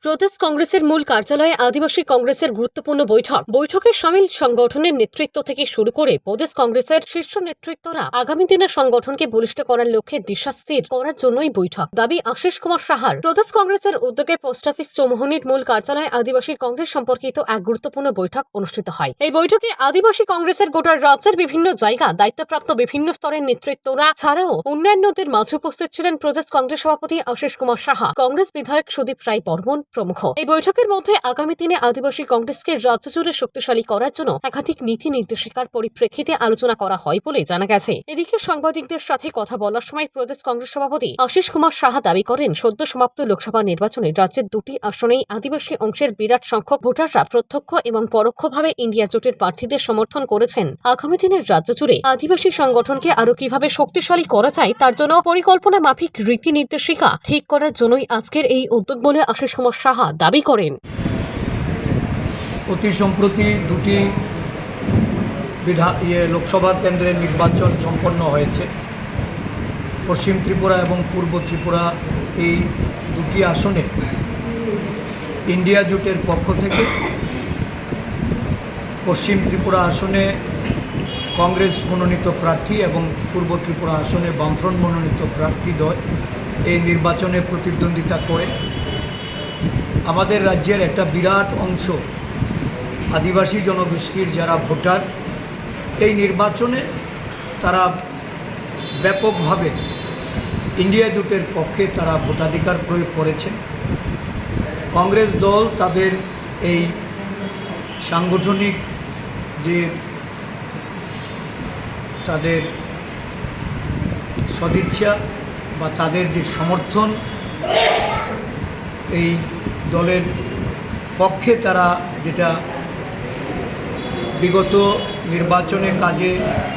প্রদেশ কংগ্রেসের মূল কার্যালয়ে আদিবাসী কংগ্রেসের গুরুত্বপূর্ণ বৈঠকে সামিল সংগঠনের নেতৃত্ব থেকে শুরু করে প্রদেশ কংগ্রেসের শীর্ষ নেতৃত্বরা আগামী দিনের সংগঠনকে বলিষ্ঠ করার লক্ষ্যে দিশাস্থির করার জন্যই বৈঠক। দাবি আশিস কুমার সাহার। প্রদেশ কংগ্রেসের উদ্যোগে পোস্ট অফিস চৌমুহনীর মূল কার্যালয়ে আদিবাসী কংগ্রেস সম্পর্কিত এক গুরুত্বপূর্ণ বৈঠক অনুষ্ঠিত হয়। এই বৈঠকে আদিবাসী কংগ্রেসের গোটা রাজ্যের বিভিন্ন জায়গা দায়িত্বপ্রাপ্ত বিভিন্ন স্তরের নেতৃত্বরা ছাড়াও অন্যান্যদের মাঝে উপস্থিত ছিলেন প্রদেশ কংগ্রেস সভাপতি আশিস কুমার সাহা, কংগ্রেস বিধায়ক সুদীপ রায় বর্মন প্রমুখ। এই বৈঠকের মধ্যে আগামী দিনে আদিবাসী কংগ্রেসকে রাজ্য জুড়ে শক্তিশালী করার জন্য একাধিক নীতি নির্দেশিকার পরিপ্রেক্ষিতে আলোচনা করা হয় বলে জানা গেছে। এদিকে সাংবাদিকদের সাথে কথা বলার সময় প্রদেশ কংগ্রেস সভাপতি আশিস কুমার সাহা দাবি করেন, সদ্য সমাপ্ত লোকসভা নির্বাচনে রাজ্যের দুটি আসনেই আদিবাসী অংশের বিরাট সংখ্যক ভোটাররা প্রত্যক্ষ এবং পরোক্ষভাবে ইন্ডিয়া জোটের প্রার্থীদের সমর্থন করেছেন। আগামী দিনের রাজ্য জুড়ে আদিবাসী সংগঠনকে আরো কিভাবে শক্তিশালী করা যায় তার জন্য পরিকল্পনা মাফিক রীতি নির্দেশিকা ঠিক করার জন্যই আজকের এই উদ্যোগ বলে আশিস কুমার সাহা দাবি করেন। অতি সম্প্রতি দুটি লোকসভা কেন্দ্রের নির্বাচন সম্পন্ন হয়েছে। পশ্চিম ত্রিপুরা এবং পূর্ব ত্রিপুরা এই দুটি আসনে ইন্ডিয়া জোটের পক্ষ থেকে পশ্চিম ত্রিপুরা আসনে কংগ্রেস মনোনীত প্রার্থী এবং পূর্ব ত্রিপুরা আসনে বামফ্রন্ট মনোনীত প্রার্থীদ্বয় এই নির্বাচনে প্রতিদ্বন্দ্বিতা করে আমাদের রাজ্যের একটা বিরাট অংশ আদিবাসী জনগোষ্ঠীর যারা ভোটার, এই নির্বাচনে তারা ব্যাপকভাবে ইন্ডিয়া জোটের পক্ষে তারা ভোটাধিকার প্রয়োগ করেছেন। কংগ্রেস দল তাদের এই সাংগঠনিক যে তাদের সদিচ্ছা বা তাদের যে সমর্থন, এই দলের পক্ষে তারা যেটা বিগত নির্বাচনের কাজে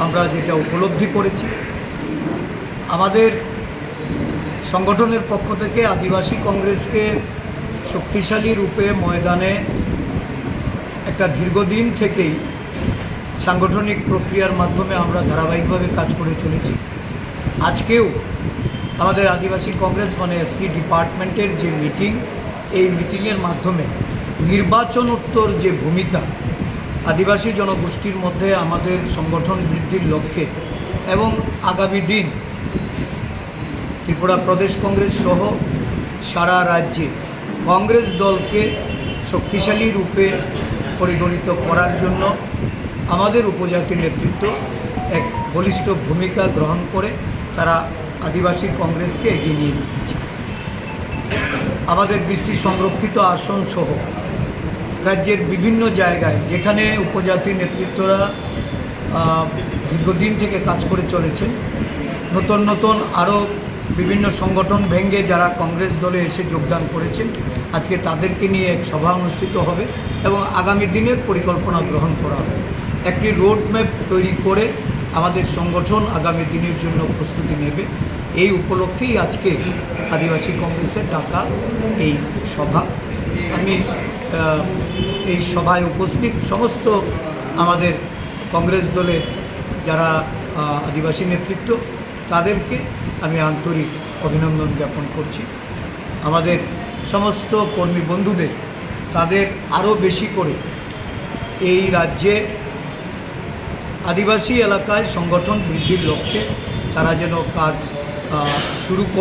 আমরা যেটা উপলব্ধি করেছি, আমাদের সংগঠনের পক্ষ থেকে আদিবাসী কংগ্রেসকে শক্তিশালী রূপে ময়দানে একটা দীর্ঘদিন থেকেই সাংগঠনিক প্রক্রিয়ার মাধ্যমে আমরা ধারাবাহিকভাবে কাজ করে চলেছি। আজকেও আমাদের আদিবাসী কংগ্রেস মানে এসটি ডিপার্টমেন্টের যে মিটিং, এই মিটিংয়ের মাধ্যমে নির্বাচনোত্তর যে ভূমিকা আদিবাসী জনগোষ্ঠীর মধ্যে আমাদের সংগঠন বৃদ্ধির লক্ষ্যে এবং আগামী দিন ত্রিপুরা প্রদেশ কংগ্রেস সহ সারা রাজ্যে কংগ্রেস দলকে শক্তিশালী রূপে পরিগণিত করার জন্য আমাদের উপজাতি নেতৃত্ব এক বলিষ্ঠ ভূমিকা গ্রহণ করে তারা আদিবাসী কংগ্রেসকে এগিয়ে নিয়ে যেতে চায়। আমাদের বৃষ্টি সংরক্ষিত আসন সহ রাজ্যের বিভিন্ন জায়গায় যেখানে উপজাতি নেতৃত্বরা দীর্ঘদিন থেকে কাজ করে চলেছেন, নতুন নতুন আরও বিভিন্ন সংগঠন ভেঙে যারা কংগ্রেস দলে এসে যোগদান করেছেন, আজকে তাদেরকে নিয়ে এক সভা অনুষ্ঠিত হবে এবং আগামী দিনের পরিকল্পনা গ্রহণ করা হবে। একটি রোডম্যাপ তৈরি করে আমাদের সংগঠন আগামী দিনের জন্য প্রস্তুতি নেবে। এই উপলক্ষেই আজকে আদিবাসী কংগ্রেসের ডাকা এই সভা। আমি এই সভায় উপস্থিত সমস্ত আমাদের কংগ্রেস দলের যারা আদিবাসী নেতৃত্ব, তাদেরকে আমি আন্তরিক অভিনন্দন জ্ঞাপন করছি। আমাদের সমস্ত কর্মী বন্ধুদের তাদের আরও বেশি করে এই রাজ্যে আদিবাসী এলাকায় সংগঠন বৃদ্ধির লক্ষ্যে তারা যেন কাজ শুরু করে।